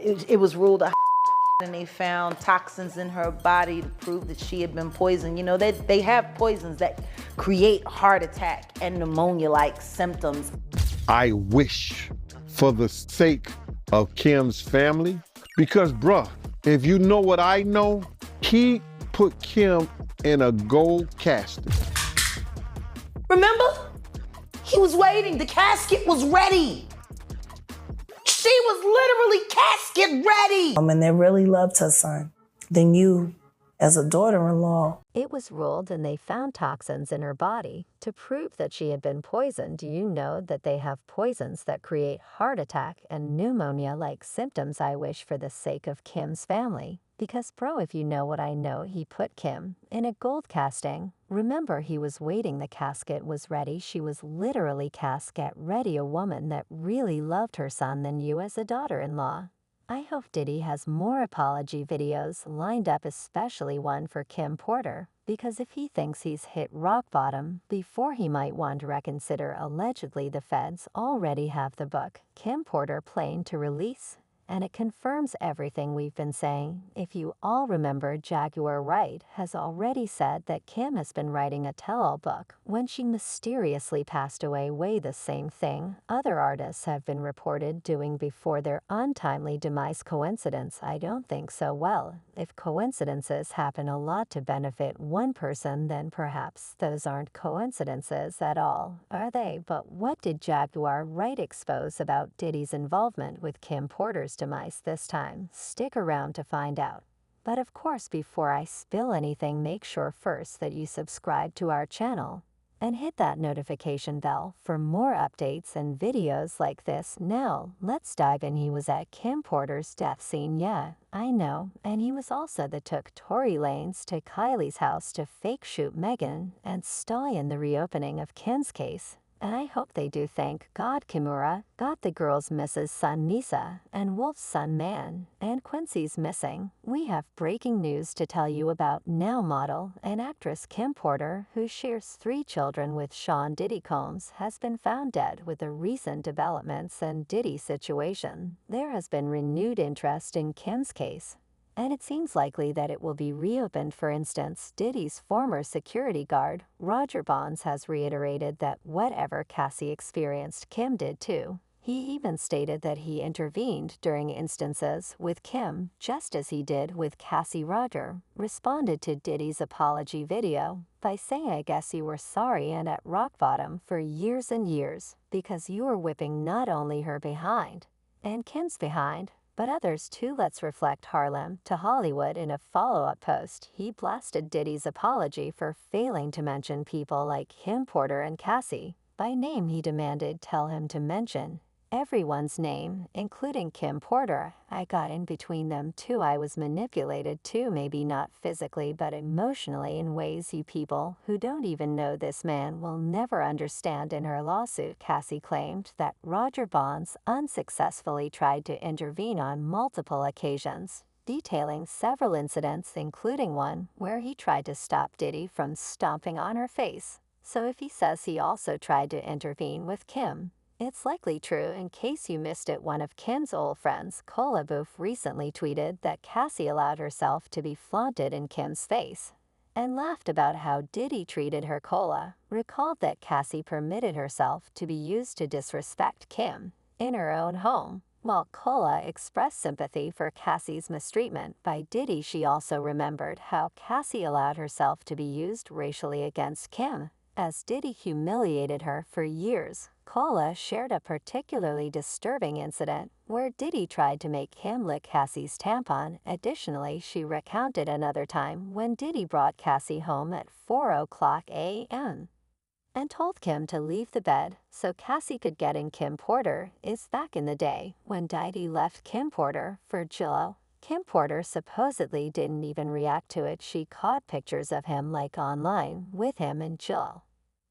it was ruled a and they found toxins in her body to prove that she had been poisoned. You know, they have poisons that create heart attack and pneumonia-like symptoms. I wish, for the sake of Kim's family, because bruh, if you know what I know, he put Kim in a gold casket. Remember? He was waiting, the casket was ready. She was literally casket ready. And they really loved her son. Then you, as a daughter-in-law. It was ruled and they found toxins in her body to prove that she had been poisoned. Do you know that they have poisons that create heart attack and pneumonia-like symptoms? I wish for the sake of Kim's family. Because bro, if you know what I know, he put Kim in a gold casting. Remember, he was waiting, the casket was ready. She was literally casket ready, a woman that really loved her son than you as a daughter-in-law. I hope Diddy has more apology videos lined up, especially one for Kim Porter, because if he thinks he's hit rock bottom before, he might want to reconsider. Allegedly, the feds already have the book Kim Porter planned to release, and it confirms everything we've been saying. If you all remember, Jaguar Wright has already said that Kim has been writing a tell-all book when she mysteriously passed away. The same thing other artists have been reported doing before their untimely demise. Coincidence? I don't think so. Well, if coincidences happen a lot to benefit one person, then perhaps those aren't coincidences at all, are they? But what did Jaguar Wright expose about Diddy's involvement with Kim Porter's demise this time? Stick around to find out. But of course, before I spill anything, make sure first that you subscribe to our channel and hit that notification bell for more updates and videos like this. Now, let's dive in. He was at Kim Porter's death scene, yeah, I know, and he was also that took Tory Lanez to Kylie's house to fake shoot Meghan and stall in the reopening of Kim's case. And I hope they do. Thank God Kimura got the girl's Mrs. son Misa and Wolf's son Man, and Quincy's missing. We have breaking news to tell you about now. Model and actress Kim Porter, who shares 3 children with Sean Diddy Combs, has been found dead. With the recent developments and Diddy's situation, there has been renewed interest in Kim's case, and it seems likely that it will be reopened. For instance, Diddy's former security guard, Roger Bonds, has reiterated that whatever Cassie experienced, Kim did too. He even stated that he intervened during instances with Kim, just as he did with Cassie. Roger responded to Diddy's apology video by saying, I guess you were sorry and at rock bottom for years and years, because you were whipping not only her behind and Kim's behind, but others too. Let's reflect. Harlem to Hollywood. In a follow-up post, he blasted Diddy's apology for failing to mention people like Kim Porter and Cassie by name. He demanded tell him to mention everyone's name, including Kim Porter. I got in between them too. I was manipulated too, maybe not physically but emotionally, in ways you people who don't even know this man will never understand. In her lawsuit, Cassie claimed that Roger Bonds unsuccessfully tried to intervene on multiple occasions, detailing several incidents, including one where he tried to stop Diddy from stomping on her face. So if he says he also tried to intervene with Kim, it's likely true. In case you missed it, one of Kim's old friends, Cola Boof, recently tweeted that Cassie allowed herself to be flaunted in Kim's face and laughed about how Diddy treated her. Cola recalled that Cassie permitted herself to be used to disrespect Kim in her own home. While Cola expressed sympathy for Cassie's mistreatment by Diddy, she also remembered how Cassie allowed herself to be used racially against Kim, as Diddy humiliated her for years. Cola shared a particularly disturbing incident where Diddy tried to make Kim lick Cassie's tampon. Additionally, she recounted another time when Diddy brought Cassie home at 4:00 a.m. and told Kim to leave the bed so Cassie could get in. Kim Porter is back in the day when Diddy left Kim Porter for Jillo. Kim Porter supposedly didn't even react to it. She caught pictures of him like online with him and Jill,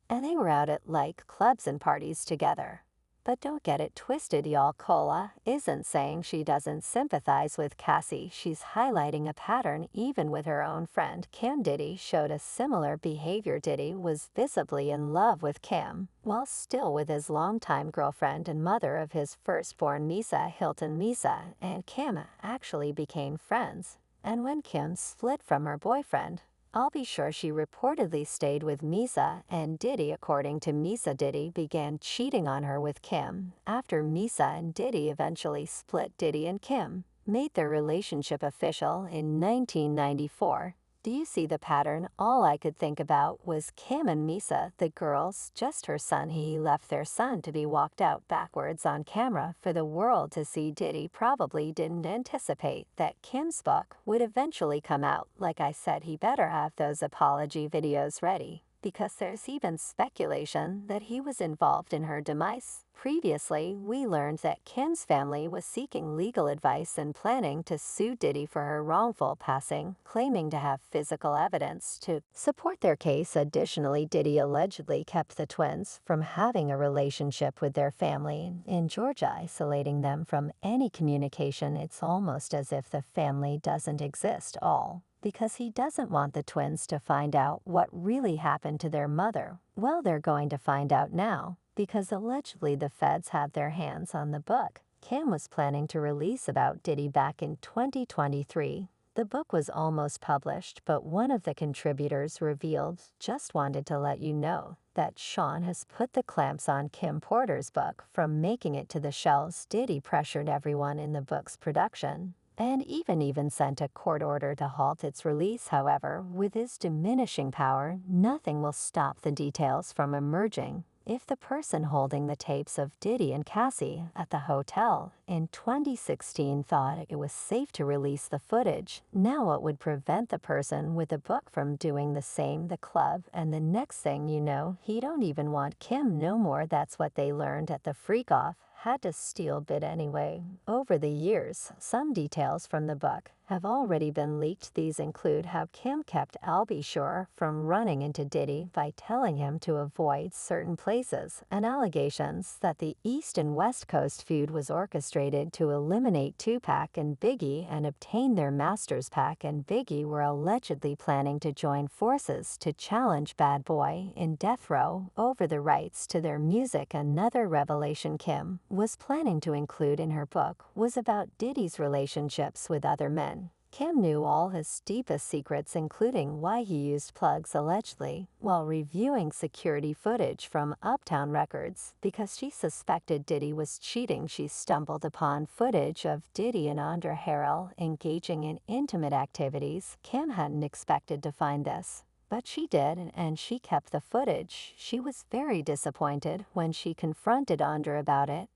and they were out at like clubs and parties together. But don't get it twisted, y'all. Cola isn't saying she doesn't sympathize with Cassie. She's highlighting a pattern even with her own friend Kim. Diddy showed a similar behavior. Diddy was visibly in love with Kim, while still with his longtime girlfriend and mother of his firstborn Misa Hilton. Misa and Kim actually became friends. And when Kim split from her boyfriend, I'll be sure she reportedly stayed with Misa and Diddy. According to Misa, Diddy began cheating on her with Kim. After Misa and Diddy eventually split, Diddy and Kim made their relationship official in 1994. Do you see the pattern? All I could think about was Kim and Misa, the girls, just her son. He left their son to be walked out backwards on camera for the world to see. Diddy probably didn't anticipate that Kim's book would eventually come out. Like I said, he better have those apology videos ready, because there's even speculation that he was involved in her demise. Previously, we learned that Kim's family was seeking legal advice and planning to sue Diddy for her wrongful passing, claiming to have physical evidence to support their case. Additionally, Diddy allegedly kept the twins from having a relationship with their family in Georgia, isolating them from any communication. It's almost as if the family doesn't exist all because he doesn't want the twins to find out what really happened to their mother. Well, they're going to find out now, because allegedly the feds have their hands on the book Kim was planning to release about Diddy back in 2023. The book was almost published, but one of the contributors revealed, "Just wanted to let you know that Sean has put the clamps on Kim Porter's book from making it to the shelves." Diddy pressured everyone in the book's production and even sent a court order to halt its release. However, with his diminishing power, nothing will stop the details from emerging. If the person holding the tapes of Diddy and Cassie at the hotel in 2016 thought it was safe to release the footage, now what would prevent the person with the book from doing the same? The club, and the next thing you know, he don't even want Kim no more. That's what they learned at the freak-off. Had to steal bit anyway. Over the years, some details from the book have already been leaked. These include how Kim kept Albie Shore from running into Diddy by telling him to avoid certain places, and allegations that the East and West Coast feud was orchestrated to eliminate Tupac and Biggie and obtain their Masters Pac. And Biggie were allegedly planning to join forces to challenge Bad Boy in Death Row over the rights to their music. Another revelation Kim was planning to include in her book was about Diddy's relationships with other men. Kim knew all his deepest secrets, including why he used plugs allegedly while reviewing security footage from Uptown Records. Because she suspected Diddy was cheating, she stumbled upon footage of Diddy and Andre Harrell engaging in intimate activities. Kim hadn't expected to find this, but she did, and she kept the footage. She was very disappointed when she confronted Andre about it,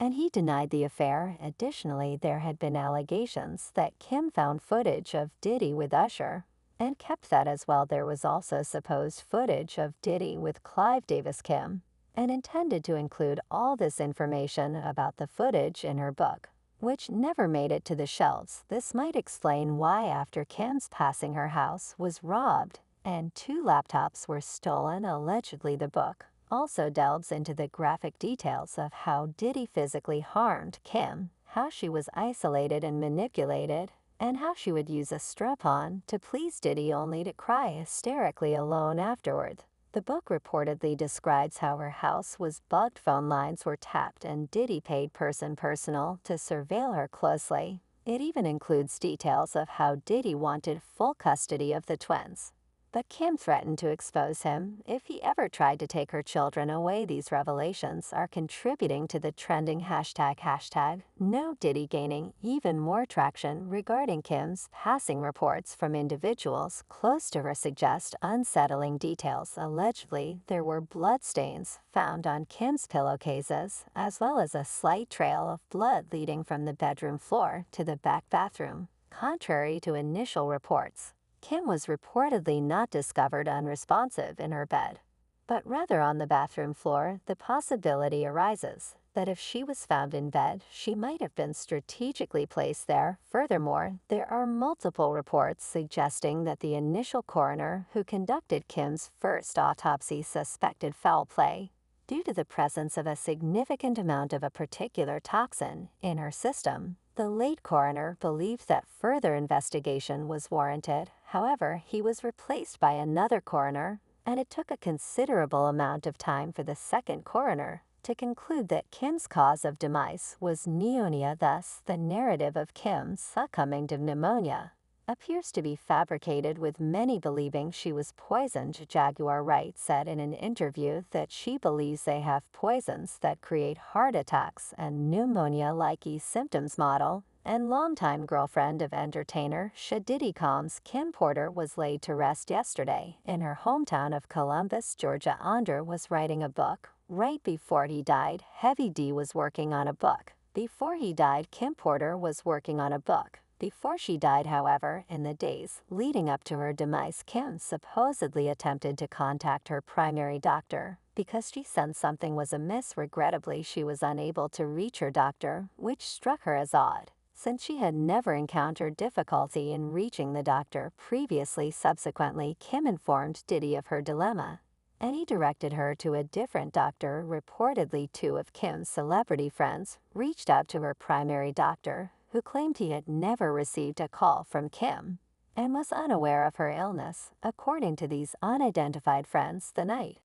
and he denied the affair. Additionally, there had been allegations that Kim found footage of Diddy with Usher and kept that as well. There was also supposed footage of Diddy with Clive Davis. Kim and intended to include all this information about the footage in her book, which never made it to the shelves. This might explain why, after Kim's passing, her house was robbed and 2 laptops were stolen. Allegedly, the book also delves into the graphic details of how Diddy physically harmed Kim, how she was isolated and manipulated, and how she would use a strap-on to please Diddy only to cry hysterically alone afterward. The book reportedly describes how her house was bugged, phone lines were tapped, and Diddy paid personal to surveil her closely. It even includes details of how Diddy wanted full custody of the twins, but Kim threatened to expose him if he ever tried to take her children away. These revelations are contributing to the trending hashtag no Diddy, gaining even more traction regarding Kim's passing. Reports from individuals close to her suggest unsettling details. Allegedly, there were bloodstains found on Kim's pillowcases, as well as a slight trail of blood leading from the bedroom floor to the back bathroom. Contrary to initial reports, Kim was reportedly not discovered unresponsive in her bed, but rather on the bathroom floor. The possibility arises that if she was found in bed, she might have been strategically placed there. Furthermore, there are multiple reports suggesting that the initial coroner who conducted Kim's first autopsy suspected foul play. due to the presence of a significant amount of a particular toxin in her system. The late coroner believed that further investigation was warranted. However, he was replaced by another coroner, and it took a considerable amount of time for the second coroner to conclude that Kim's cause of demise was pneumonia. Thus, the narrative of Kim succumbing to pneumonia appears to be fabricated, with many believing she was poisoned. Jaguar Wright said in an interview that she believes they have poisons that create heart attacks and pneumonia-like symptoms. Model and longtime girlfriend of entertainer Diddy Combs, Kim Porter was laid to rest yesterday in her hometown of Columbus, Georgia. Andre was writing a book. Right before he died, Heavy D was working on a book. Before he died, Kim Porter was working on a book. Before she died, however, in the days leading up to her demise, Kim supposedly attempted to contact her primary doctor because she sensed something was amiss. Regrettably, she was unable to reach her doctor, which struck her as odd, since she had never encountered difficulty in reaching the doctor previously. Subsequently, Kim informed Diddy of her dilemma, and he directed her to a different doctor. Reportedly, two of Kim's celebrity friends reached out to her primary doctor, who claimed he had never received a call from Kim and was unaware of her illness. According to these unidentified friends, the night